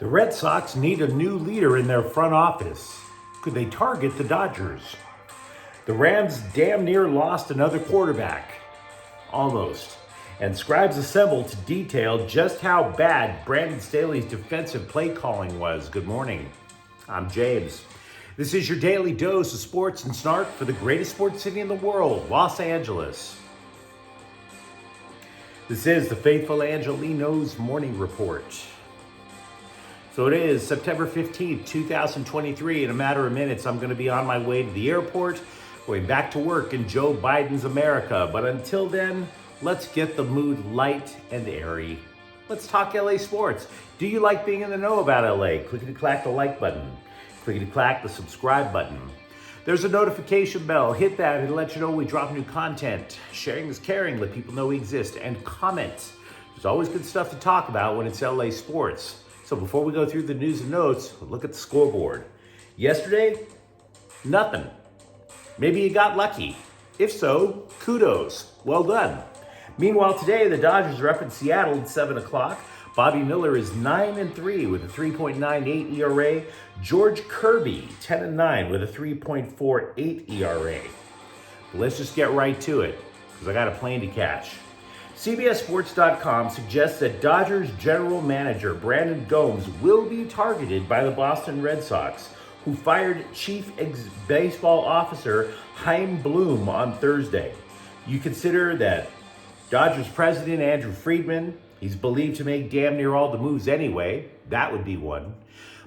The Red Sox need a new leader in their front office. Could they target the Dodgers? The Rams damn near lost another quarterback. Almost. And Scribes assembled to detail just how bad Brandon Staley's defensive play calling was. Good morning. I'm James. This is your daily dose of sports and snark for the greatest sports city in the world, Los Angeles. This is the faithful Angelenos Morning Report. So it is September 15th, 2023. In a matter of minutes, I'm going to be on my way to the airport, going back to work in Joe Biden's America. But until then, let's get the mood light and airy. Let's talk LA sports. Do you like being in the know about LA? Clickety-clack the like button. Clickety-clack the subscribe button. There's a notification bell. Hit that and let you know when we drop new content. Sharing is caring. Let people know we exist. And comment. There's always good stuff to talk about when it's LA sports. So before we go through the news and notes, look at the scoreboard. Yesterday, nothing. Maybe you got lucky. If so, kudos. Well done. Meanwhile, today, the Dodgers are up in Seattle at 7 o'clock. Bobby Miller is 9-3 with a 3.98 ERA. George Kirby, 10-9 with a 3.48 ERA. But let's just get right to it, because I got a plane to catch. CBSSports.com suggests that Dodgers general manager Brandon Gomes will be targeted by the Boston Red Sox, who fired Chief Baseball Officer Chaim Bloom on Thursday. You consider that Dodgers president Andrew Friedman, he's believed to make damn near all the moves anyway. That would be one.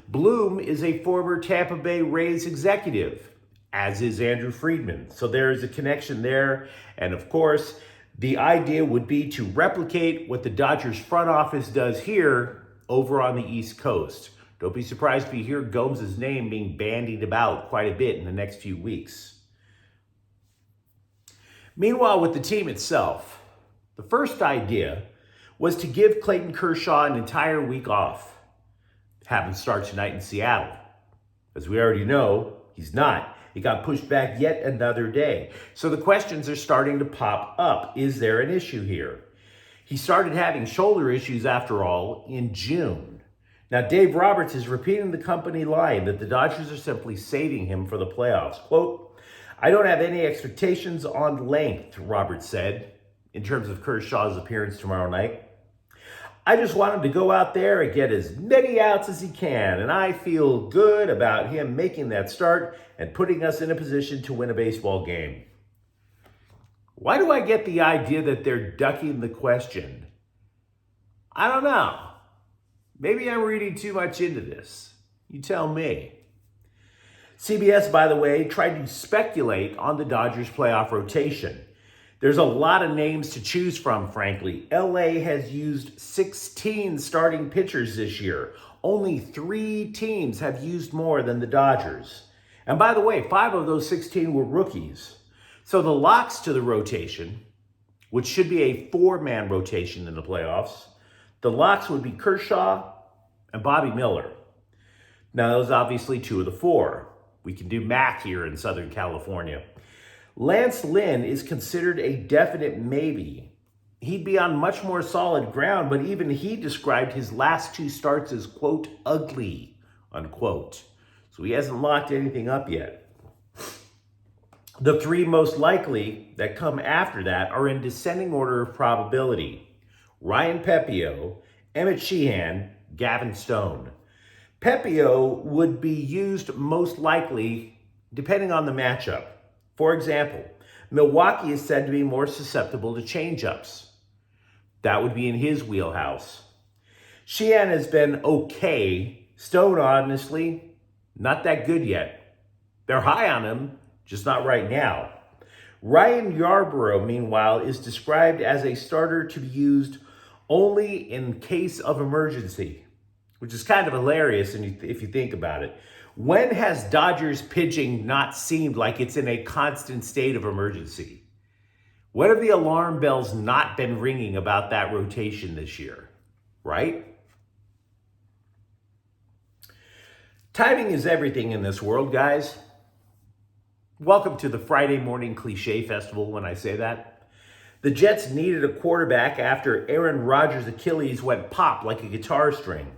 Bloom is a former Tampa Bay Rays executive, as is Andrew Friedman. So there is a connection there. And of course, the idea would be to replicate what the Dodgers front office does here over on the East Coast. Don't be surprised if you hear Gomes' name being bandied about quite a bit in the next few weeks. Meanwhile, with the team itself, the first idea was to give Clayton Kershaw an entire week off. Have him start tonight in Seattle. As we already know, he's not. He got pushed back yet another day. So the questions are starting to pop up. Is there an issue here? He started having shoulder issues, after all, in June. Now, Dave Roberts is repeating the company line that the Dodgers are simply saving him for the playoffs. Quote, "I don't have any expectations on length," Roberts said, in terms of Kershaw's appearance tomorrow night. "I just want him to go out there and get as many outs as he can, and I feel good about him making that start and putting us in a position to win a baseball game." Why do I get the idea that they're ducking the question? I don't know. Maybe I'm reading too much into this. You tell me. CBS, by the way, tried to speculate on the Dodgers' playoff rotation. There's a lot of names to choose from, frankly. LA has used 16 starting pitchers this year. Only 3 teams have used more than the Dodgers. And by the way, 5 of those 16 were rookies. So the locks to the rotation, which should be a 4-man rotation in the playoffs, the locks would be Kershaw and Bobby Miller. Now, those obviously 2 of the 4. We can do math here in Southern California. Lance Lynn is considered a definite maybe. He'd be on much more solid ground, but even he described his last 2 starts as, quote, ugly, unquote. So he hasn't locked anything up yet. The 3 most likely that come after that are in descending order of probability: Ryan Pepiot, Emmett Sheehan, Gavin Stone. Pepiot would be used most likely depending on the matchup. For example, Milwaukee is said to be more susceptible to changeups. That would be in his wheelhouse. Sheehan has been okay. Stone, honestly, not that good yet. They're high on him, just not right now. Ryan Yarbrough, meanwhile, is described as a starter to be used only in case of emergency, which is kind of hilarious if you think about it. When has Dodgers pitching not seemed like it's in a constant state of emergency? When have the alarm bells not been ringing about that rotation this year, right? Timing is everything in this world, guys. Welcome to the Friday morning cliche festival when I say that. The Jets needed a quarterback after Aaron Rodgers' Achilles went pop like a guitar string.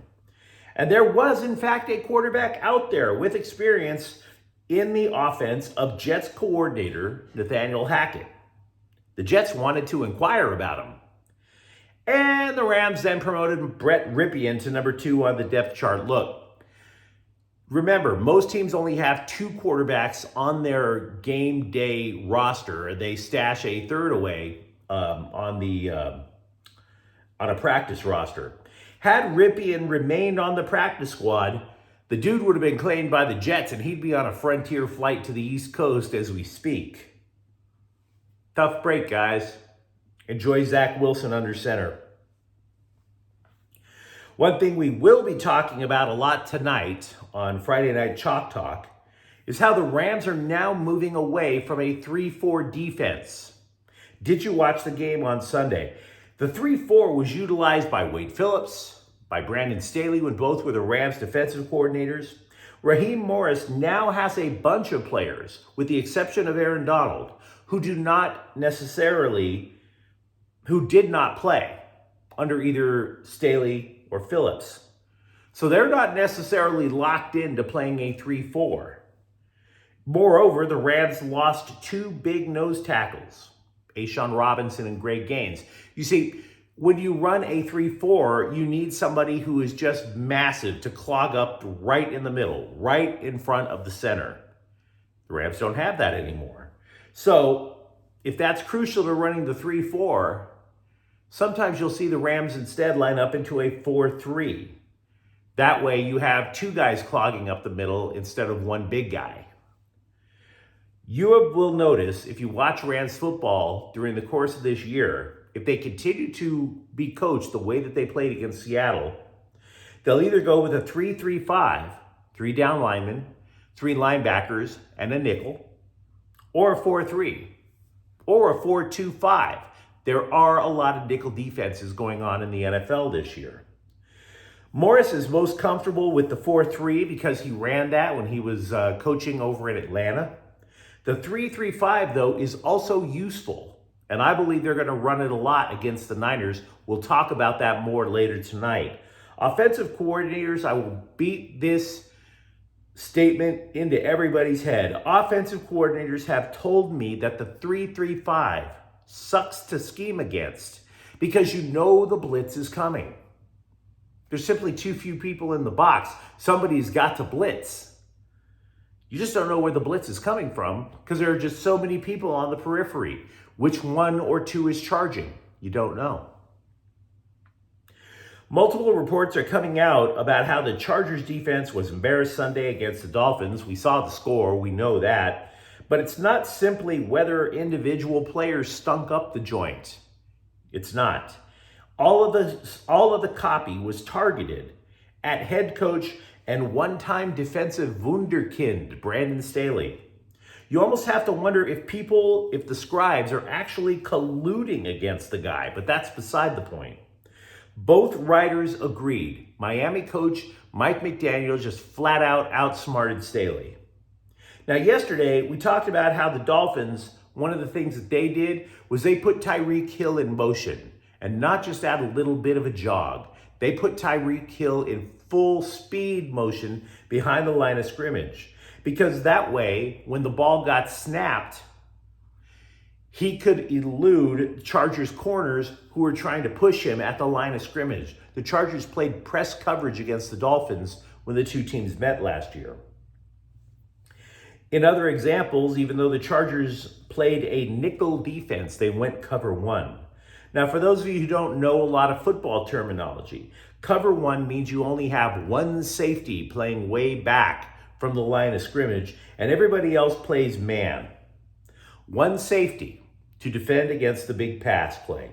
And there was, in fact, a quarterback out there with experience in the offense of Jets coordinator Nathaniel Hackett. The Jets wanted to inquire about him. And the Rams then promoted Brett Ripien to number 2 on the depth chart. Look, remember, most teams only have 2 quarterbacks on their game day roster. They stash a third away on a practice roster. Had Ripien remained on the practice squad, the dude would have been claimed by the Jets and he'd be on a Frontier flight to the East Coast as we speak. Tough break, guys. Enjoy Zach Wilson under center. One thing we will be talking about a lot tonight on Friday Night Chalk Talk is how the Rams are now moving away from a 3-4 defense. Did you watch the game on Sunday? The 3-4 was utilized by Wade Phillips, by Brandon Staley when both were the Rams defensive coordinators. Raheem Morris now has a bunch of players, with the exception of Aaron Donald, who did not play under either Staley or Phillips. So they're not necessarily locked into playing a 3-4. Moreover, the Rams lost 2 big nose tackles, A'Shawn Robinson and Greg Gaines. You see, when you run a 3-4, you need somebody who is just massive to clog up right in the middle, right in front of the center. The Rams don't have that anymore. So if that's crucial to running the 3-4, sometimes you'll see the Rams instead line up into a 4-3. That way you have 2 guys clogging up the middle instead of 1 big guy. You will notice, if you watch Rams football during the course of this year, if they continue to be coached the way that they played against Seattle, they'll either go with a 3-3-5, 3 down linemen, 3 linebackers, and a nickel, or a 4-3, or a 4-2-5. There are a lot of nickel defenses going on in the NFL this year. Morris is most comfortable with the 4-3 because he ran that when he was coaching over in Atlanta. The 3-3-5, though, is also useful, and I believe they're going to run it a lot against the Niners. We'll talk about that more later tonight. Offensive coordinators, I will beat this statement into everybody's head. Offensive coordinators have told me that the 3-3-5 sucks to scheme against because you know the blitz is coming. There's simply too few people in the box. Somebody's got to blitz. You just don't know where the blitz is coming from because there are just so many people on the periphery. Which 1 or 2 is charging? You don't know. Multiple reports are coming out about how the Chargers defense was embarrassed Sunday against the Dolphins. We saw the score, we know that. But it's not simply whether individual players stunk up the joint. It's not. All of the copy was targeted at head coach and one-time defensive wunderkind, Brandon Staley. You almost have to wonder if the Scribes are actually colluding against the guy, but that's beside the point. Both writers agreed. Miami coach Mike McDaniel just flat out outsmarted Staley. Now, yesterday, we talked about how the Dolphins, one of the things that they did was they put Tyreek Hill in motion, and not just at a little bit of a jog. They put Tyreek Hill in full speed motion behind the line of scrimmage. Because that way, when the ball got snapped, he could elude Chargers corners who were trying to push him at the line of scrimmage. The Chargers played press coverage against the Dolphins when the 2 teams met last year. In other examples, even though the Chargers played a nickel defense, they went cover 1. Now, for those of you who don't know a lot of football terminology, cover 1 means you only have 1 safety playing way back from the line of scrimmage, and everybody else plays man. 1 safety to defend against the big pass play.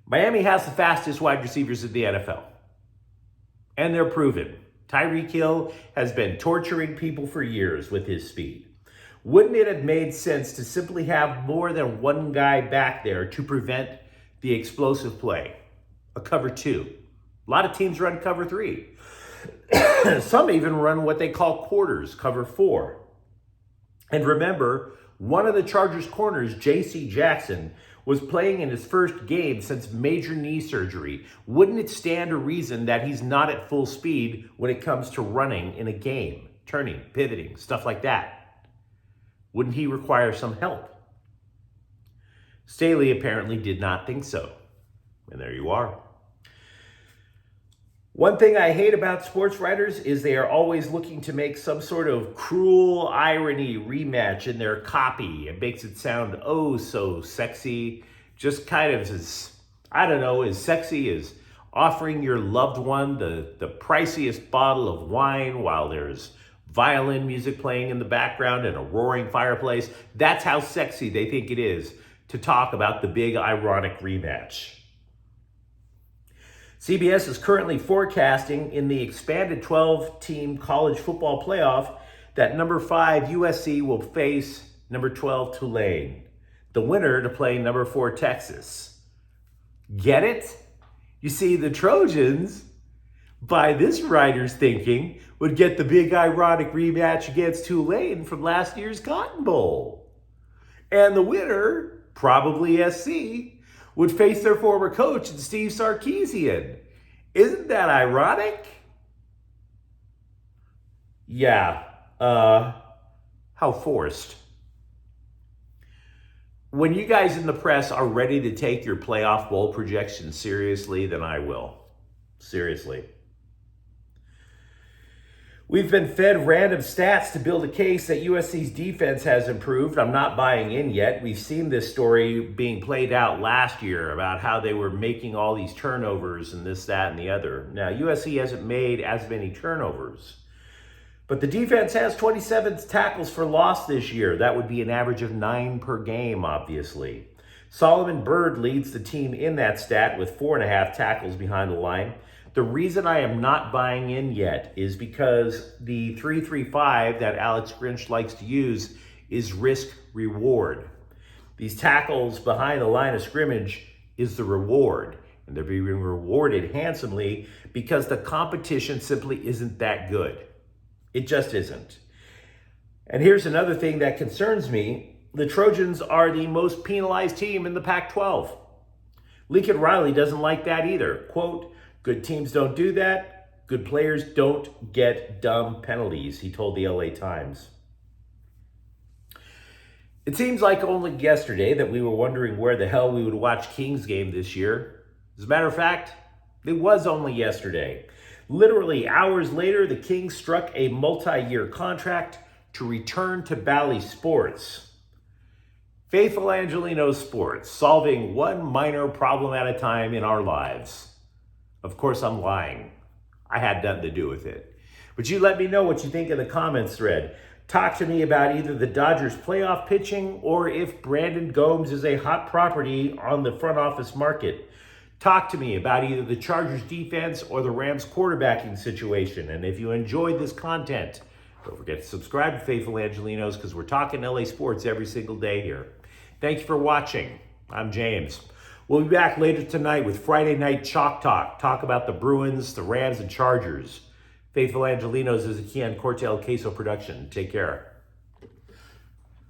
Miami has the fastest wide receivers in the NFL, and they're proven. Tyreek Hill has been torturing people for years with his speed. Wouldn't it have made sense to simply have more than 1 guy back there to prevent the explosive play? A cover 2. A lot of teams run cover 3. Some even run what they call quarters, cover 4. And remember, one of the Chargers corners, J.C. Jackson, was playing in his first game since major knee surgery. Wouldn't it stand to reason that he's not at full speed when it comes to running in a game, turning, pivoting, stuff like that? Wouldn't he require some help? Staley apparently did not think so. And there you are. One thing I hate about sports writers is they are always looking to make some sort of cruel irony rematch in their copy. It makes it sound oh so sexy. Just kind of as, I don't know, as sexy as offering your loved one the priciest bottle of wine while there's violin music playing in the background and a roaring fireplace. That's how sexy they think it is to talk about the big ironic rematch. CBS is currently forecasting in the expanded 12-team college football playoff that number 5 USC will face number 12 Tulane, the winner to play number 4 Texas. Get it? You see, the Trojans, by this writer's thinking, would get the big ironic rematch against Tulane from last year's Cotton Bowl. And the winner, probably SC, would face their former coach in Steve Sarkisian. Isn't that ironic? Yeah, how forced. When you guys in the press are ready to take your playoff bowl projections seriously, then I will. Seriously. We've been fed random stats to build a case that USC's defense has improved. I'm not buying in yet. We've seen this story being played out last year about how they were making all these turnovers and this, that, and the other. Now, USC hasn't made as many turnovers, but the defense has 27 tackles for loss this year. That would be an average of 9 per game, obviously. Solomon Byrd leads the team in that stat with 4.5 tackles behind the line. The reason I am not buying in yet is because the 3-3-5 that Alex Grinch likes to use is risk-reward. These tackles behind the line of scrimmage is the reward, and they're being rewarded handsomely because the competition simply isn't that good. It just isn't. And here's another thing that concerns me. The Trojans are the most penalized team in the Pac-12. Lincoln Riley doesn't like that either. Quote, "Good teams don't do that. Good players don't get dumb penalties," he told the LA Times. It seems like only yesterday that we were wondering where the hell we would watch Kings game this year. As a matter of fact, it was only yesterday. Literally hours later, the Kings struck a multi-year contract to return to Bally Sports. Faithful Angelenos Sports, solving one minor problem at a time in our lives. Of course, I'm lying. I had nothing to do with it. But you let me know what you think in the comments thread. Talk to me about either the Dodgers playoff pitching or if Brandon Gomes is a hot property on the front office market. Talk to me about either the Chargers defense or the Rams quarterbacking situation. And if you enjoyed this content, don't forget to subscribe to Faithful Angelenos because we're talking LA sports every single day here. Thank you for watching. I'm James. We'll be back later tonight with Friday Night Chalk Talk. Talk about the Bruins, the Rams, and Chargers. Faithful Angelenos is a Kian Cortel Queso production. Take care.